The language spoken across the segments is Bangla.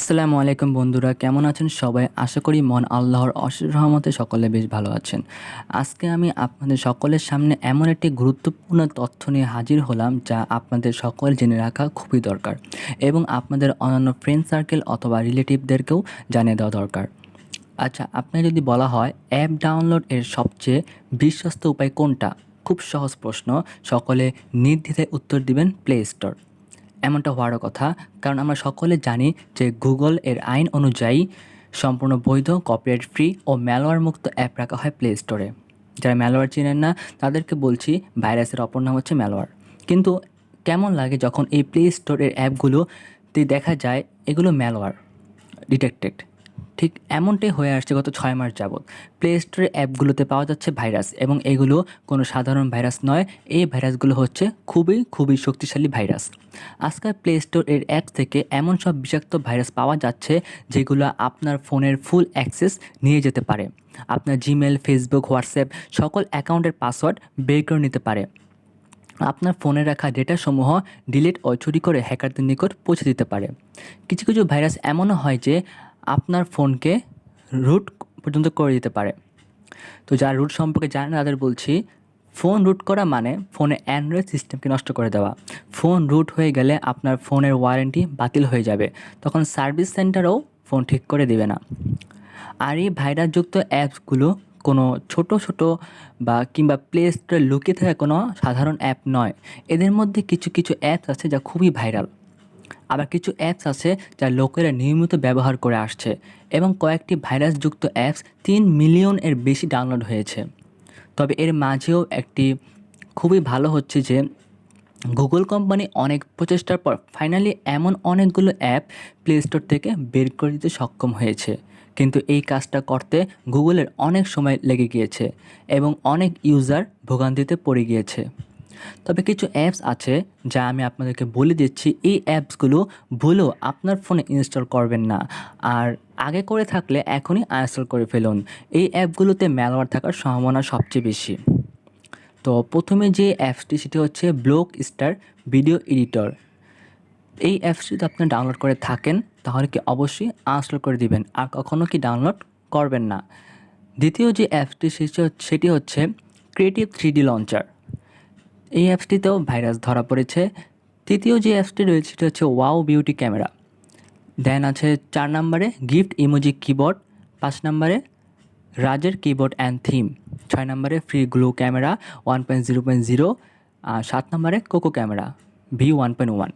আসসালামু আলাইকুম বন্ধুরা, কেমন আছেন সবাই? আশা করি মন আল্লাহর অশেষ রহমতে সকলে বেশ ভালো আছেন। আজকে আমি আপনাদের সকলের সামনে এমন একটি গুরুত্বপূর্ণ তথ্য নিয়ে হাজির হলাম যা আপনাদের সকল জেনে রাখা খুবই দরকার এবং আপনাদের অন্যান্য ফ্রেন্ড সার্কেল অথবা রিলেটিভদেরকেও জানিয়ে দেওয়া দরকার। আচ্ছা, আপনাকে যদি বলা হয় অ্যাপ ডাউনলোড এর সবচেয়ে বিশ্বস্ত উপায় কোনটা? খুব সহজ প্রশ্ন, সকলে নির্দ্বিধায় উত্তর দিবেন প্লে স্টোর। এমনটা হওয়ারও কথা, কারণ আমরা সকলে জানি যে গুগল এর আইন অনুযায়ী সম্পূর্ণ বৈধ, কপিরাইট ফ্রি ও ম্যালওয়্যার মুক্ত অ্যাপ রাখা হয় প্লে স্টোরে। যারা ম্যালওয়্যার চিনেন না তাদেরকে বলছি, ভাইরাসের অপর নাম হচ্ছে ম্যালওয়্যার। কিন্তু কেমন লাগে যখন এই প্লে স্টোরের অ্যাপগুলোতে দেখা যায় এগুলো ম্যালওয়্যার ডিটেক্টেড। ঠিক এমনটাই হয়ে আসছে গত 6 মাস যাবৎ। প্লে স্টোরের অ্যাপগুলোতে পাওয়া যাচ্ছে ভাইরাস এবং এগুলো কোনো সাধারণ ভাইরাস নয়। এই ভাইরাসগুলো হচ্ছে খুবই শক্তিশালী ভাইরাস। আজকাল প্লে স্টোর এর অ্যাপ থেকে এমন সব বিষাক্ত ভাইরাস পাওয়া যাচ্ছে যেগুলো আপনার ফোনের ফুল অ্যাক্সেস নিয়ে যেতে পারে। আপনার জিমেল, ফেসবুক, হোয়াটসঅ্যাপ সকল অ্যাকাউন্টের পাসওয়ার্ড বের করে নিতে পারে। আপনার ফোনে রাখা ডেটাসমূহ ডিলিট ও চুরি করে হ্যাকারদের নিকট পৌঁছে দিতে পারে। কিছু কিছু ভাইরাস এমনও হয় যে আপনার ফোনকে রুট পর্যন্ত করে দিতে পারে। তো যারা রুট সম্পর্কে জানেন তাদের বলছি, ফোন রুট করা মানে ফোনে অ্যান্ড্রয়েড সিস্টেমকে নষ্ট করে দেওয়া। ফোন রুট হয়ে গেলে আপনার ফোনের ওয়ারেন্টি বাতিল হয়ে যাবে, তখন সার্ভিস সেন্টারও ফোন ঠিক করে দেবে না। আর এই ভাইরাসযুক্ত অ্যাপসগুলো কোনো ছোট বা কিংবা প্লে স্টোরে লুকিয়ে থাকা কোনো সাধারণ অ্যাপ নয়। এদের মধ্যে কিছু অ্যাপস আছে যা খুবই ভাইরাল, আবার কিছু অ্যাপস আছে যা লোকেরা নিয়মিত ব্যবহার করে আসছে এবং কয়েকটি ভাইরাসযুক্ত অ্যাপস 3 মিলিয়ন এর বেশি ডাউনলোড হয়েছে। তবে এর মাঝেও একটি খুবই ভালো হচ্ছে যে গুগল কোম্পানি অনেক প্রচেষ্টার পর ফাইনালি এমন অনেকগুলো অ্যাপ প্লে স্টোর থেকে বের করে দিতে সক্ষম হয়েছে। কিন্তু এই কাজটা করতে গুগলের অনেক সময় লেগে গিয়েছে এবং অনেক ইউজার ভোগান্তিতে পড়ে গিয়েছে। তবে কিছু অ্যাপস আছে যা আমি আপনাদেরকে বলে দিচ্ছি, এই অ্যাপসগুলো ভুলেও আপনার ফোনে ইনস্টল করবেন না, আর আগে করে থাকলে এখনই আনইনস্টল করে ফেলুন। এই অ্যাপগুলোতে ম্যালওয়্যার থাকার সম্ভাবনা সবচেয়ে বেশি। তো প্রথমে যে অ্যাপসটি সেটি হচ্ছে ব্লক স্টার ভিডিও এডিটর। এই অ্যাপসটি যদি আপনি ডাউনলোড করে থাকেন তাহলে কি অবশ্যই আনইনস্টল করে দিবেন, আর কখনও কি ডাউনলোড করবেন না। দ্বিতীয় যে অ্যাপসটি সেটি হচ্ছে ক্রিয়েটিভ 3D লঞ্চার। এই অ্যাপসটিতেও ভাইরাস ধরা পড়েছে। তৃতীয় যে অ্যাপসটি রয়েছে সেটা হচ্ছে ওয়াও বিউটি ক্যামেরা। দেন আছে 4 নম্বরে গিফট ইমোজি কিবোর্ড, 5 নম্বরে রাজের কিবোর্ড অ্যান্ড থিম, 6 নম্বরে ফ্রি গ্লো ক্যামেরা 1.0.0, আর 7 নম্বরে কোকো ক্যামেরা V1.1।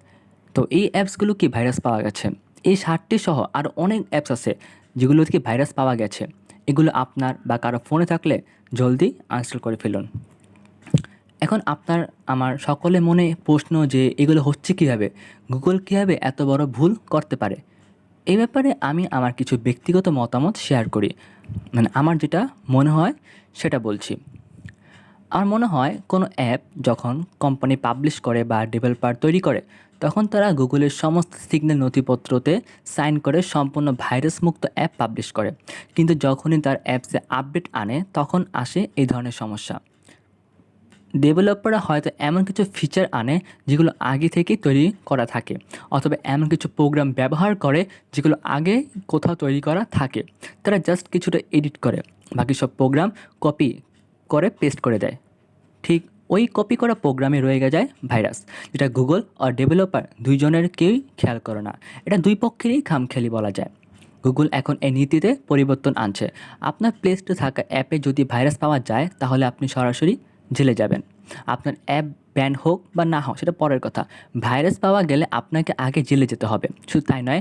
তো এই অ্যাপসগুলো কি ভাইরাস পাওয়া গেছে। এই 7টি সহ আরও অনেক অ্যাপস আছে যেগুলো থেকে ভাইরাস পাওয়া গেছে। এগুলো আপনার বা কারো ফোনে থাকলে জলদি আনইনস্টল করে ফেলুন। এখন আপনার আমার সকলের মনে প্রশ্ন যে এগুলো হচ্ছে কীভাবে, গুগল কীভাবে এত বড় ভুল করতে পারে। এই ব্যাপারে আমি আমার কিছু ব্যক্তিগত মতামত শেয়ার করি, মানে আমার যেটা মনে হয় সেটা বলছি। আমার মনে হয় কোনো অ্যাপ যখন কোম্পানি পাবলিশ করে বা ডেভেলপার তৈরি করে তখন তারা গুগলের সমস্ত সিগন্যাল নথিপত্রতে সাইন করে সম্পূর্ণ ভাইরাস মুক্ত অ্যাপ পাবলিশ করে, কিন্তু যখনই তার অ্যাপসে আপডেট আনে তখন আসে এই ধরনের সমস্যা। ডেভেলপাররা হয়তো এমন কিছু ফিচার আনে যেগুলো আগে থেকেই তৈরি করা থাকে, অথবা এমন কিছু প্রোগ্রাম ব্যবহার করে যেগুলো আগে কোথাও তৈরি করা থাকে। তারা জাস্ট কিছুটা এডিট করে বাকি সব প্রোগ্রাম কপি করে পেস্ট করে দেয়। ঠিক ওই কপি করা প্রোগ্রামে রয়ে যায় ভাইরাস, যেটা গুগল আর ডেভেলপার দুইজনের কেউই খেয়াল করে না। এটা দুই পক্ষেরই খামখেয়ালি বলা যায়। গুগল এখন এই নীতিতে পরিবর্তন আনছে। আপনার প্লে স্টোরে থাকা অ্যাপে যদি ভাইরাস পাওয়া যায় তাহলে আপনি সরাসরি জেলে যাবেন। আপনার অ্যাপ ব্যান হোক বা না হোক সেটা পরের কথা, ভাইরাস পাওয়া গেলে আপনাকে আগে জেলে যেতে হবে। শুধু তাই নয়,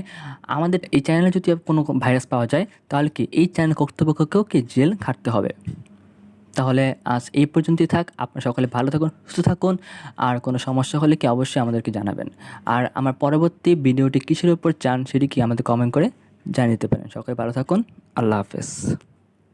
আমাদের এই চ্যানেলে যদি কোনো ভাইরাস পাওয়া যায় তাহলে কি এই চ্যানেল কর্তৃপক্ষকেও কি জেল খাটতে হবে। তাহলে আজ এই পর্যন্তই থাক। আপনারা সকলে ভালো থাকুন, সুস্থ থাকুন, আর কোনো সমস্যা হলে কি অবশ্যই আমাদেরকে জানাবেন। আর আমার পরবর্তী ভিডিওটি কিসের উপর চান সেটি কি আমাদের কমেন্ট করে জানিয়ে দিতে পারেন। সকলে ভালো থাকুন। আল্লাহ হাফেজ।